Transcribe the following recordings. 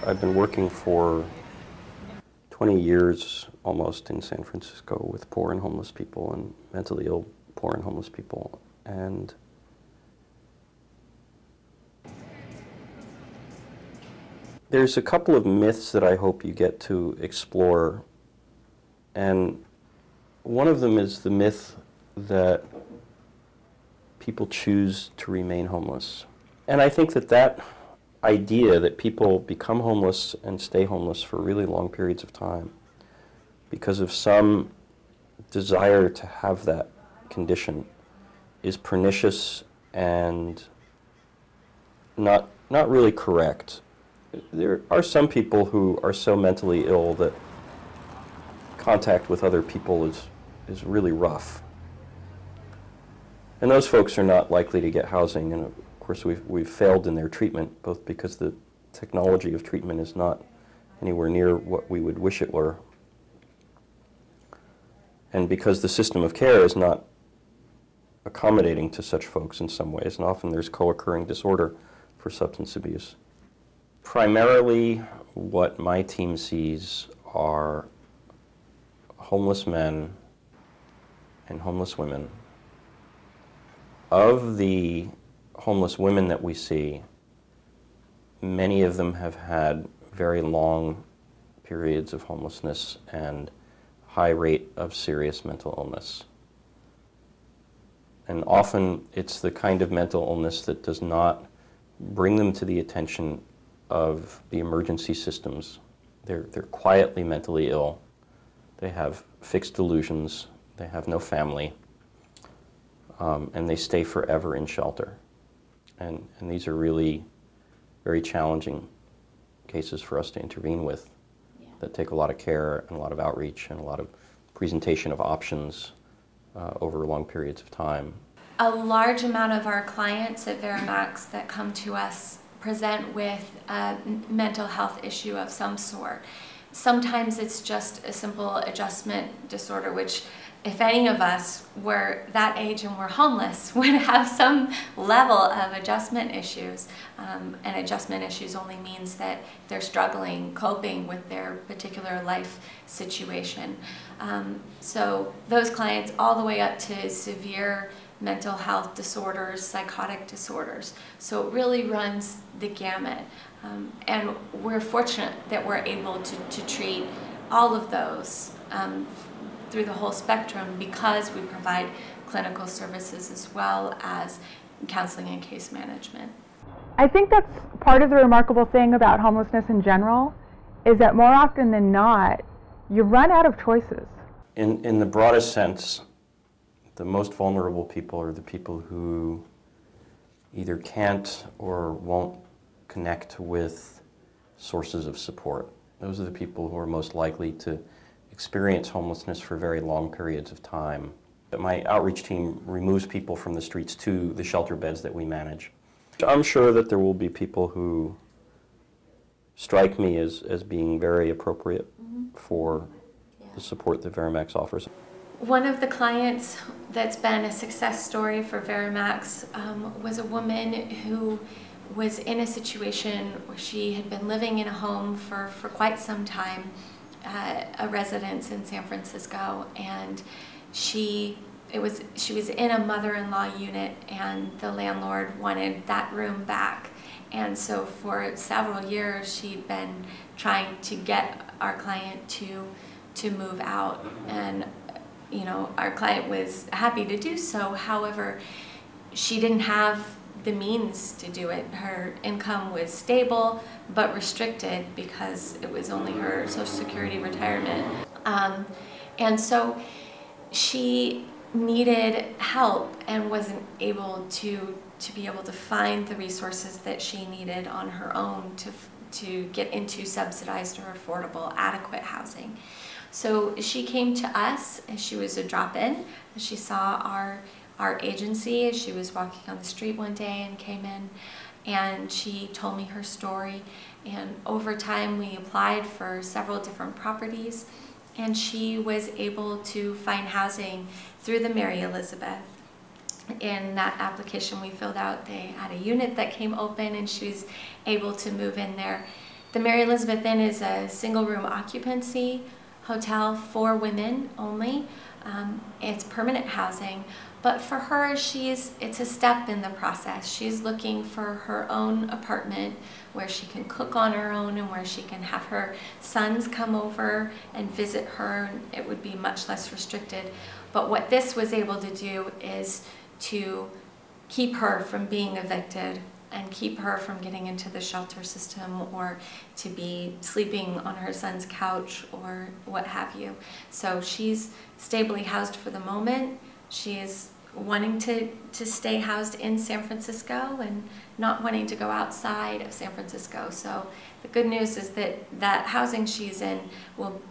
I've been working for 20 years almost in San Francisco with poor and homeless people and mentally ill poor and homeless people. And there's a couple of myths that I hope you get to explore. And one of them is the myth that people choose to remain homeless. And I think that that idea that people become homeless and stay homeless for really long periods of time because of some desire to have that condition is pernicious and not really correct. There are some people who are so mentally ill that contact with other people is really rough. And those folks are not likely to get housing, and of course we've failed in their treatment, both because the technology of treatment is not anywhere near what we would wish it were, and because the system of care is not accommodating to such folks in some ways, and often there's co-occurring disorder for substance abuse. Primarily, what my team sees are homeless men and homeless women. Of the homeless women that we see, many of them have had very long periods of homelessness and high rate of serious mental illness. And often it's the kind of mental illness that does not bring them to the attention of the emergency systems. They're quietly mentally ill. They have fixed delusions. They have no family. And they stay forever in shelter. And these are really very challenging cases for us to intervene with, that take a lot of care and a lot of outreach and a lot of presentation of options over long periods of time. A large amount of our clients at VeraMax that come to us present with a mental health issue of some sort. Sometimes it's just a simple adjustment disorder, which if any of us were that age and were homeless would have some level of adjustment issues. And adjustment issues only means that they're struggling, coping with their particular life situation. So those clients all the way up to severe mental health disorders, psychotic disorders. So it really runs the gamut. And we're fortunate that we're able to treat all of those through the whole spectrum because we provide clinical services as well as counseling and case management. I think that's part of the remarkable thing about homelessness in general, is that more often than not, you run out of choices. In the broadest sense, the most vulnerable people are the people who either can't or won't connect with sources of support. Those are the people who are most likely to experience homelessness for very long periods of time. My outreach team removes people from the streets to the shelter beds that we manage. I'm sure that there will be people who strike me as being very appropriate for the support that VeraMax offers. One of the clients that's been a success story for VeraMax was a woman who was in a situation where she had been living in a home for quite some time, a residence in San Francisco, and she was in a mother-in-law unit, and the landlord wanted that room back. And so for several years she'd been trying to get our client to move out, and you know, our client was happy to do so. However, she didn't have the means to do it. Her income was stable but restricted because it was only her Social Security retirement. And so she needed help and wasn't able to be able to find the resources that she needed on her own to get into subsidized or affordable, adequate housing. So she came to us, and she was a drop-in. She saw our agency as she was walking on the street one day and came in, and she told me her story. And over time we applied for several different properties, and she was able to find housing through the Mary Elizabeth. In that application we filled out, they had a unit that came open, and she was able to move in there. The Mary Elizabeth Inn is a single room occupancy hotel for women only. It's permanent housing, but for her, it's a step in the process. She's looking for her own apartment where she can cook on her own and where she can have her sons come over and visit her. It would be much less restricted. But what this was able to do is to keep her from being evicted and keep her from getting into the shelter system or to be sleeping on her son's couch or what have you. So she's stably housed for the moment. She is wanting to stay housed in San Francisco and not wanting to go outside of San Francisco. So the good news is that that housing she's in,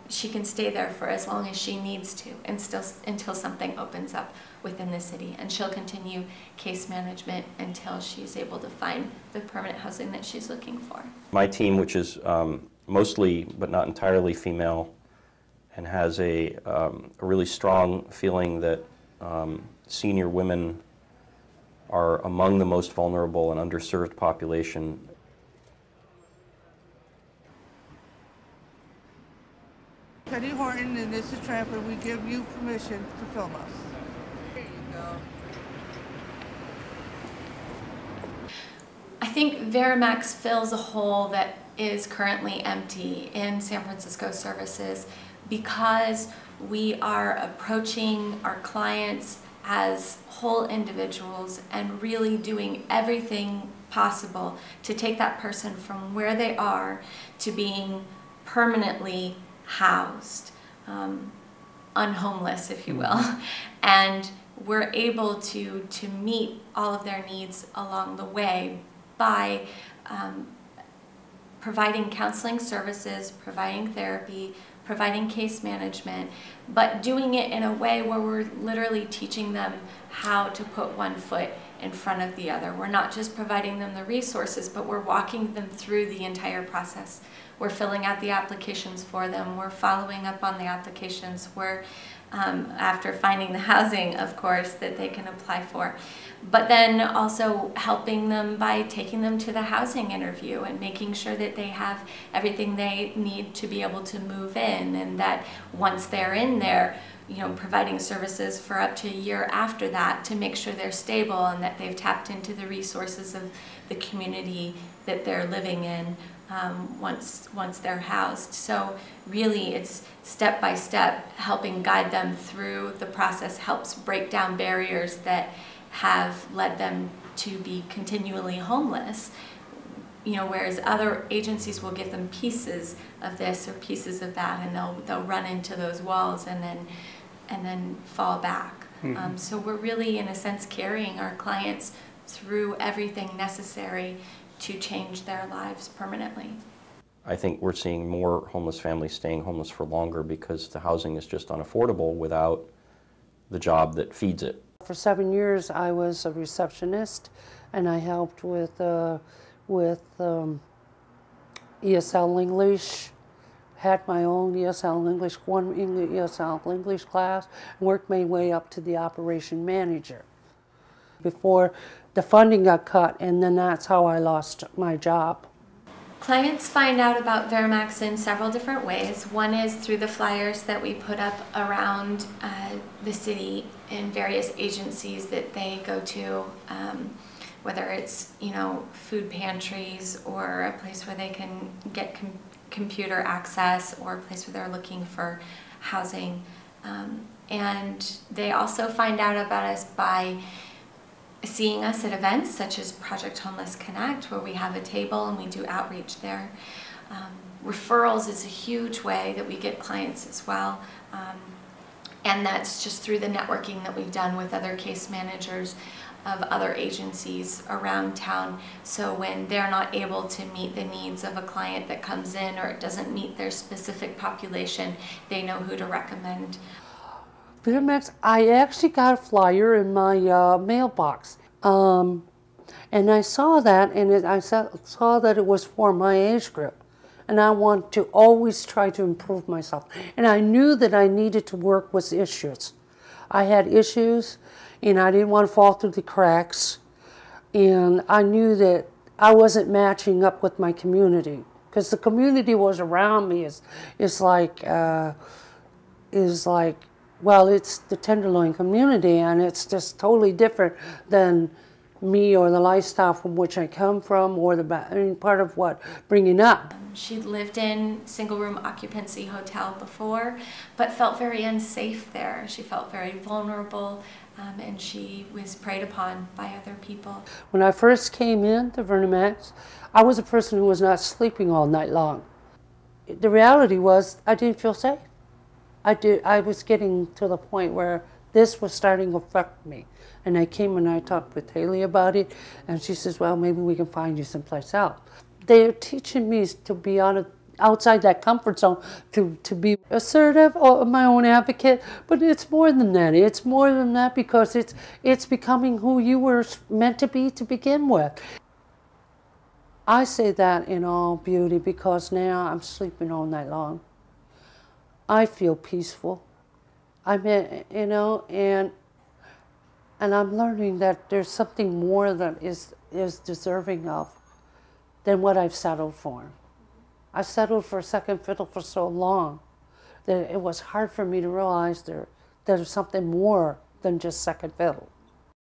she can stay there for as long as she needs to until something opens up within the city. And she'll continue case management until she's able to find the permanent housing that she's looking for. My team, which is mostly but not entirely female, and has a really strong feeling that senior women are among the most vulnerable and underserved population. Teddy Horton and this is Tramper. We give you permission to film us. There you go. I think VeraMax fills a hole that is currently empty in San Francisco services because we are approaching our clients as whole individuals and really doing everything possible to take that person from where they are to being permanently housed, unhomeless, if you will. And we're able to meet all of their needs along the way by providing counseling services, providing therapy, providing case management, but doing it in a way where we're literally teaching them how to put one foot in front of the other. We're not just providing them the resources, but we're walking them through the entire process. We're filling out the applications for them. We're following up on the applications. We're, after finding the housing, of course, that they can apply for. But then also helping them by taking them to the housing interview and making sure that they have everything they need to be able to move in, and that once they're in there, providing services for up to a year after that to make sure they're stable and that they've tapped into the resources of the community that they're living in once they're housed. So really it's step by step helping guide them through the process, helps break down barriers that have led them to be continually homeless. Whereas other agencies will give them pieces of this or pieces of that, and they'll run into those walls and then fall back. So we're really, in a sense, carrying our clients through everything necessary to change their lives permanently. I think we're seeing more homeless families staying homeless for longer because the housing is just unaffordable without the job that feeds it. For 7 years, I was a receptionist, and I helped with ESL English. Had my own ESL English, one ESL English class, and worked my way up to the operation manager before the funding got cut, and then that's how I lost my job. Clients find out about VeraMax in several different ways. One is through the flyers that we put up around the city in various agencies that they go to, whether it's food pantries or a place where they can get computer access, or a place where they're looking for housing. And they also find out about us by seeing us at events such as Project Homeless Connect, where we have a table and we do outreach there. Referrals is a huge way that we get clients as well. And that's just through the networking that we've done with other case managers of other agencies around town. So when they're not able to meet the needs of a client that comes in, or it doesn't meet their specific population, they know who to recommend. VeraMax, I actually got a flyer in my mailbox, and I saw that, and I saw that it was for my age group, and I want to always try to improve myself. And I knew that I needed to work with issues. I had issues, and I didn't want to fall through the cracks, and I knew that I wasn't matching up with my community, because the community was around me is like, well, it's the Tenderloin community, and it's just totally different than me or the lifestyle from which I come from, or part of what bringing up. She'd lived in single-room occupancy hotel before, but felt very unsafe there. She felt very vulnerable, and she was preyed upon by other people. When I first came in to VeraMax, I was a person who was not sleeping all night long. The reality was I didn't feel safe. I was getting to the point where this was starting to affect me. And I came and I talked with Haley about it, and she says, well, maybe we can find you someplace else. They're teaching me to be outside that comfort zone, to be assertive, or my own advocate, but it's more than that. It's more than that because it's becoming who you were meant to be to begin with. I say that in all beauty because now I'm sleeping all night long. I feel peaceful. And I'm learning that there's something more that is deserving of than what I've settled for. I settled for second fiddle for so long that it was hard for me to realize there's something more than just second fiddle.